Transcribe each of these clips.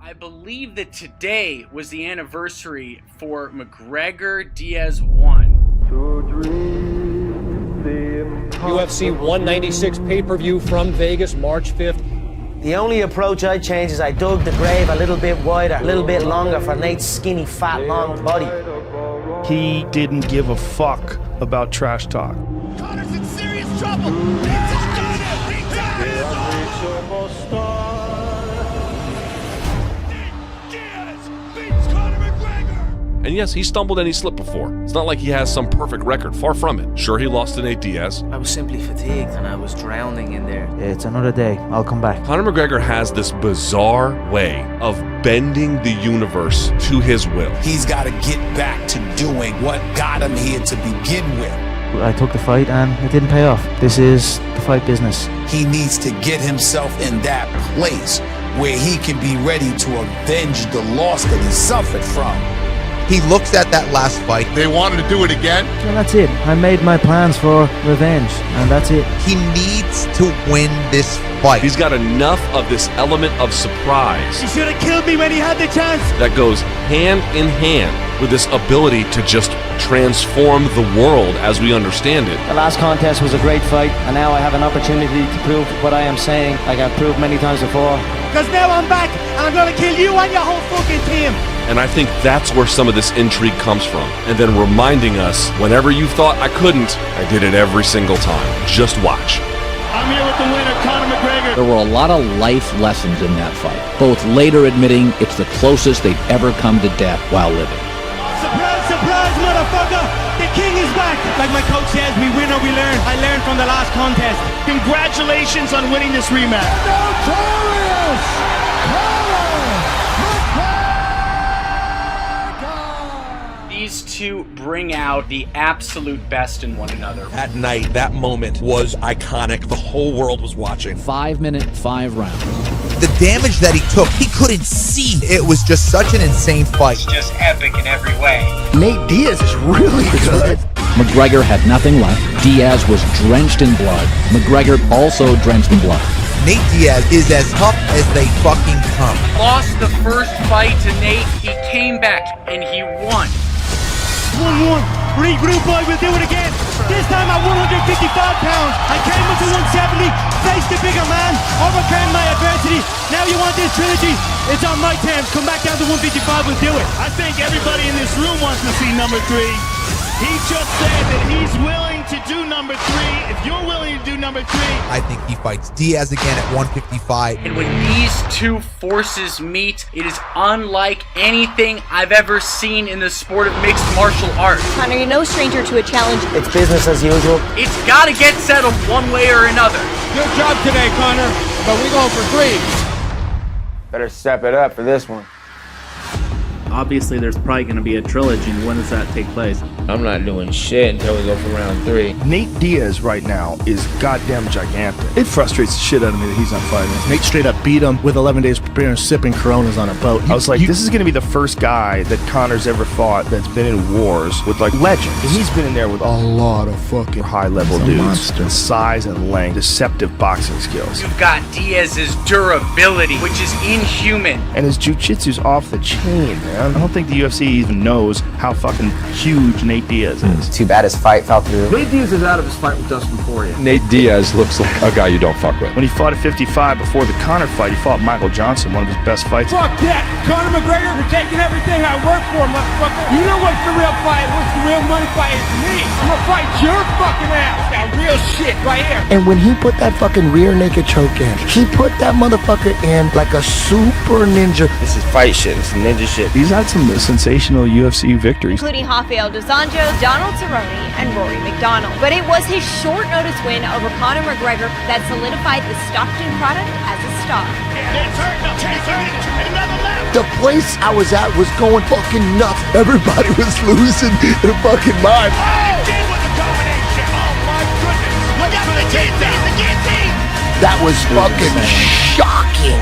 I believe that today was the anniversary for McGregor Diaz 1. UFC 196 pay-per-view from Vegas, March 5th. The only approach I changed is I dug the grave a little bit wider, a little bit longer for Nate's skinny, fat, long body. He didn't give a fuck about trash talk. Conor's in serious trouble. He done it. He done it. Diaz beats Conor McGregor. And yes, he stumbled and he slipped before. It's not like he has some perfect record. Far from it. Sure, he lost to Nate Diaz. I was simply fatigued and I was drowning in there. It's another day. I'll come back. Conor McGregor has this bizarre way of bending the universe to his will. He's got to get back to doing what got him here to begin with. I took the fight and it didn't pay off. This is the fight business. He needs to get himself in that place where he can be ready to avenge the loss that he suffered from. He looks at that last fight. They wanted to do it again. And that's it. I made my plans for revenge, and that's it. He needs to win this fight. He's got enough of this element of surprise. He should have killed me when he had the chance. That goes hand in hand with this ability to just transform the world as we understand it. The last contest was a great fight, and now I have an opportunity to prove what I am saying, like I've proved many times before. Because now I'm back, and I'm going to kill you and your whole fucking team. And I think that's where some of this intrigue comes from. And then reminding us, whenever you thought I couldn't, I did it every single time. Just watch. I'm here with the winner, Conor McGregor. There were a lot of life lessons in that fight, both later admitting it's the closest they'd ever come to death while living. Surprise, surprise, motherfucker! The king is back! Like my coach says, we win or we learn. I learned from the last contest. Congratulations on winning this rematch. Notorious! These two bring out the absolute best in one another. That night, that moment was iconic. The whole world was watching. 5 minute, 5 rounds. The damage that he took, he couldn't see. It was just such an insane fight. It's just epic in every way. Nate Diaz is really good. McGregor had nothing left. Diaz was drenched in blood. McGregor also drenched in blood. Nate Diaz is as tough as they fucking come. Lost the first fight to Nate, he came back and he won. 1-1. Regroup, boy. We'll do it again. This time at 155 pounds. I came up to 170, faced the bigger man, overcame my adversity. Now you want this trilogy? It's on my terms. Come back down to 155. We'll do it. I think everybody in this room wants to see number 3. He just said that he's willing to do number 3. If you're willing to do number 3, I think he fights Diaz again at 155. And when these two forces meet, it is unlike anything I've ever seen in the sport of mixed martial arts. Conor, you're no stranger to a challenge. It's business as usual. It's gotta get settled one way or another. good job today, Conor, but we going for 3. Better step it up for this one. Obviously, there's probably going to be a trilogy. When does that take place? I'm not doing shit until we go for round 3. Nate Diaz right now is goddamn gigantic. It frustrates the shit out of me that he's not fighting. Nate straight up beat him with 11 days preparing, sipping Coronas on a boat. I was like, this is going to be the first guy that Conor's ever fought that's been in wars with like legends. And he's been in there with a lot of fucking high-level dudes. Monster. Size and length, deceptive boxing skills. You've got Diaz's durability, which is inhuman. And his jiu-jitsu's off the chain, man. I don't think the UFC even knows how fucking huge Nate Diaz is. Too bad his fight fell through. Nate Diaz is out of his fight with Dustin Poirier. Nate Diaz looks like a guy you don't fuck with. When he fought at 55 before the Conor fight, he fought Michael Johnson, one of his best fights. Fuck that! Conor McGregor, you're taking everything I work for, motherfucker. You know what's the real fight? What's the real money fight? It's me. I'm gonna fight your fucking ass. That real shit right here. And when he put that fucking rear naked choke in, he put that motherfucker in like a super ninja. This is fight shit. This is ninja shit. He's had some sensational UFC victories. Including Rafael dos Anjos, Donald Cerrone, and Rory McDonald. But it was his short notice win over Conor McGregor that solidified the Stockton product as a star. The place I was at was going fucking nuts. Everybody was losing their fucking mind. That was fucking shocking.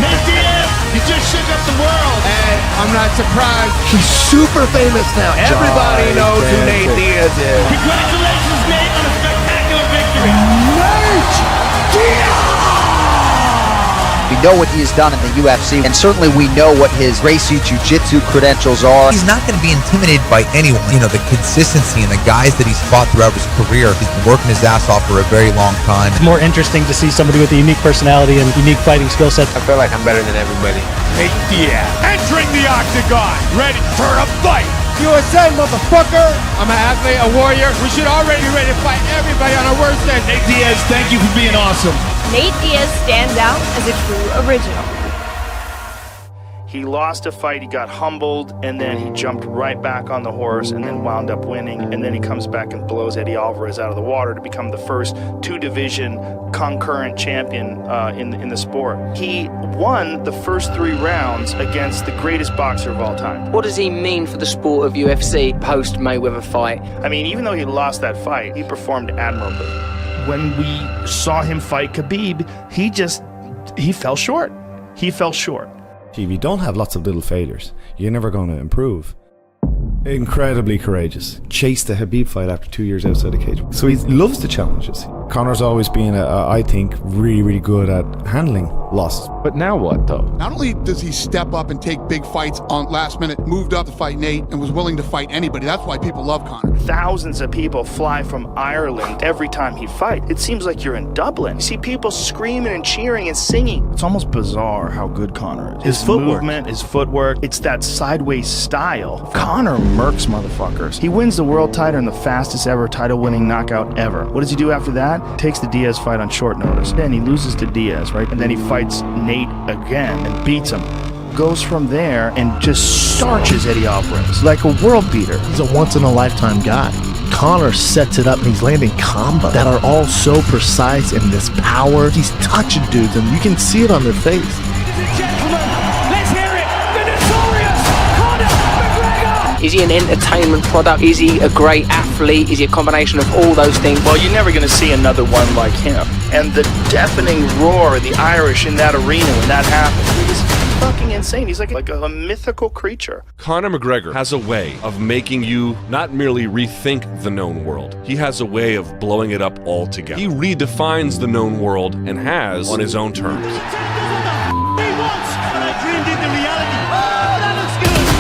Nate Diaz, you just shook up the world. And I'm not surprised. He's super famous now. Everybody knows who Nate Diaz is. Congratulations, Nate, on a spectacular victory. Nate Diaz! He know what he has done in the UFC, and certainly we know what his Gracie Jiu-Jitsu credentials are. He's not going to be intimidated by anyone. You know, the consistency and the guys that he's fought throughout his career, he's been working his ass off for a very long time. It's more interesting to see somebody with a unique personality and unique fighting skill set. I feel like I'm better than everybody. Nate Diaz entering the octagon, ready for a fight. USA, motherfucker! I'm an athlete, a warrior. We should already be ready to fight everybody on our worst day. Nate Diaz, thank you for being awesome. Nate Diaz stands out as a true original. He lost a fight, he got humbled, and then he jumped right back on the horse and then wound up winning. And then he comes back and blows Eddie Alvarez out of the water to become the first two-division concurrent champion in the sport. He won the first 3 rounds against the greatest boxer of all time. What does he mean for the sport of UFC post-Mayweather fight? I mean, even though he lost that fight, he performed admirably. When we saw him fight Khabib, he fell short. He fell short. If you don't have lots of little failures, you're never going to improve. Incredibly courageous. Chased the Khabib fight after 2 years outside the cage. So he loves the challenges. Conor's always been, I think, really, really good at handling losses. But now what, though? Not only does he step up and take big fights on last minute, moved up to fight Nate and was willing to fight anybody. That's why people love Conor. Thousands of people fly from Ireland every time he fights. It seems like you're in Dublin. You see people screaming and cheering and singing. It's almost bizarre how good Conor is. His movement, his footwork, it's that sideways style. Conor murks motherfuckers. He wins the world title in the fastest ever title-winning knockout ever. What does he do after that? Takes the Diaz fight on short notice. Then he loses to Diaz, right? And then he fights Nate again and beats him. Goes from there and just starches Eddie Alvarez like a world beater. He's a once-in-a-lifetime guy. Conor sets it up and he's landing combos that are all so precise and this power. He's touching dudes and you can see it on their face. Ladies and gentlemen, let's hear it. The Notorious Conor McGregor. Is he an entertainment product? Is he a great athlete? Is he a combination of all those things? Well, you're never going to see another one like him. And the deafening roar of the Irish in that arena when that happened, it was fucking insane. He's like a mythical creature. Conor McGregor has a way of making you not merely rethink the known world. He has a way of blowing it up altogether. He redefines the known world and has on his own terms.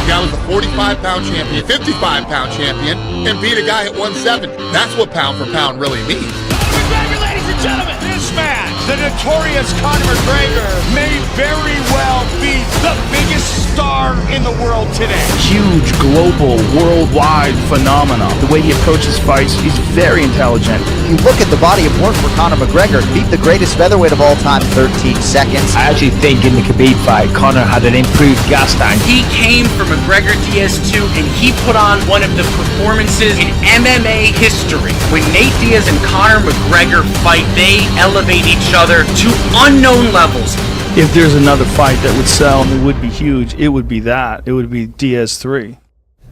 The guy was a 45-pound champion, 55-pound champion, and beat a guy at 170. That's what pound for pound really means. McGregor, ladies and gentlemen, this man, the Notorious Conor McGregor, may very well be the biggest star in the world today. Huge, global, worldwide phenomenon. The way he approaches fights, he's very intelligent. You look at the body of work for Conor McGregor, beat the greatest featherweight of all time in 13 seconds. I actually think in the Khabib fight, Conor had an improved gas tank. He came from McGregor Diaz 2 and he put on one of the performances in MMA history. When Nate Diaz and Conor McGregor fight, they elevate each other to unknown levels. If there's another fight that would sell, it would be huge. It would be that. It would be Diaz 3.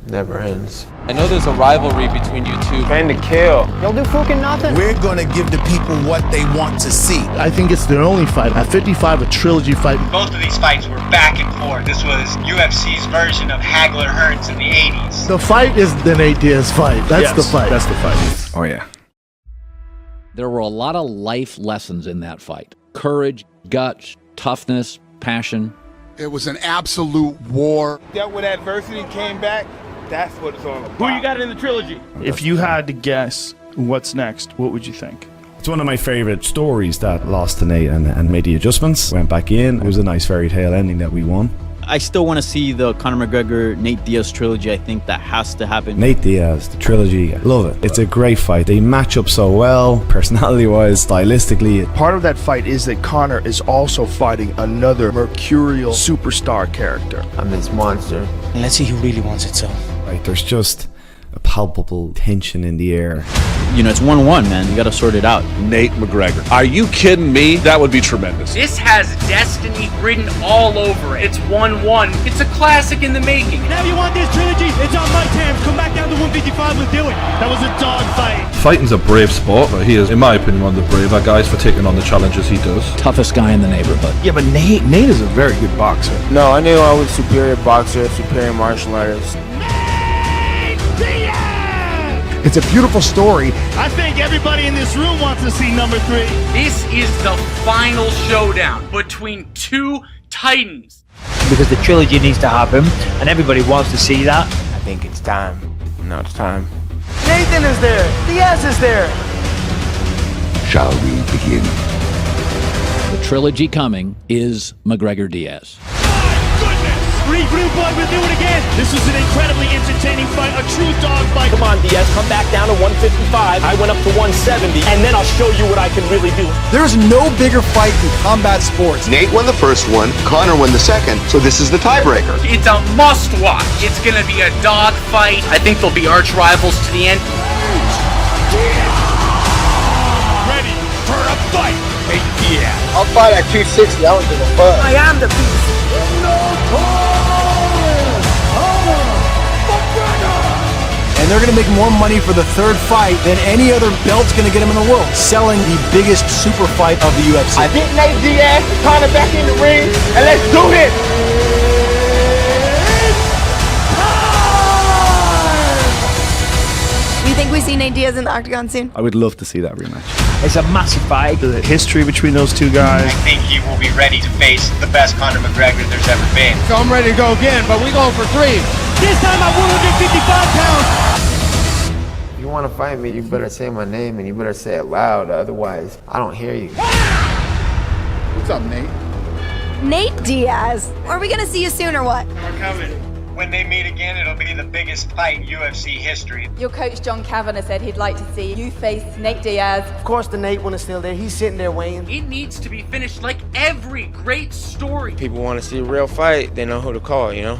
Never ends. I know there's a rivalry between you two. Trying to kill. You'll do fucking nothing. We're gonna give the people what they want to see. I think it's their only fight. At 55, a trilogy fight. Both of these fights were back and forth. This was UFC's version of Hagler-Hearns in the 80s. The fight is the Nate Diaz fight. That's the fight. That's the fight. Oh, yeah. There were a lot of life lessons in that fight. Courage, guts, toughness, passion. It was an absolute war. Dealt with adversity, came back. That's what it's all about. Who you got in the trilogy? If you had to guess what's next, what would you think? It's one of my favorite stories that lost to Nate and made the adjustments. Went back in. It was a nice fairy tale ending that we won. I still want to see the Conor McGregor, Nate Diaz trilogy. I think that has to happen. Nate Diaz, the trilogy, love it. It's a great fight. They match up so well, personality-wise, stylistically. Part of that fight is that Conor is also fighting another mercurial superstar character. I'm this monster. And let's see who really wants it so. Right, there's just a palpable tension in the air. You know, it's 1-1, man. You got to sort it out. Nate McGregor. Are you kidding me? That would be tremendous. This has destiny written all over it. It's 1-1. It's a classic in the making. Now you want this trilogy? It's on my terms. Come back down to 155. We'll do it. That was a dog fight. Fighting's a brave sport, but he is, in my opinion, one of the braver guys for taking on the challenges he does. Toughest guy in the neighborhood. Yeah, but Nate is a very good boxer. No, I knew I was superior boxer, superior martial artist. It's a beautiful story. I think everybody in this room wants to see number 3. This is the final showdown between two titans. Because the trilogy needs to happen, and everybody wants to see that. I think it's time. Now it's time. Nathan is there. Diaz is there. Shall we begin? The trilogy coming is McGregor-Diaz. Blue Boy will do it again. This was an incredibly entertaining fight, a true dog fight. Come on, Diaz, come back down to 155. I went up to 170, and then I'll show you what I can really do. There's no bigger fight in combat sports. Nate won the first one, Conor won the second, so this is the tiebreaker. It's a must-watch. It's going to be a dog fight. I think they'll be arch rivals to the end. Ready for a fight. Nate Diaz. I'll fight at 260. I don't give a fuck. I am the beast. And they're going to make more money for the third fight than any other belt's going to get them in the world, selling the biggest super fight of the UFC. I get Nate Diaz, Conor back in the ring, and let's do this! You think we see Nate Diaz in the octagon soon? I would love to see that rematch. It's a massive fight. The history between those two guys. I think he will be ready to face the best Conor McGregor there's ever been. So I'm ready to go again, but we going for 3. This time at 155 pounds. If you want to fight me, you better say my name and you better say it loud, otherwise I don't hear you. What's up, Nate? Nate Diaz. Are we gonna see you soon or what? We're coming. When they meet again, it'll be the biggest fight in UFC history. Your coach John Kavanagh said he'd like to see you face Nate Diaz. Of course the Nate one is still there. He's sitting there waiting. It needs to be finished like every great story. People want to see a real fight, they know who to call, you know?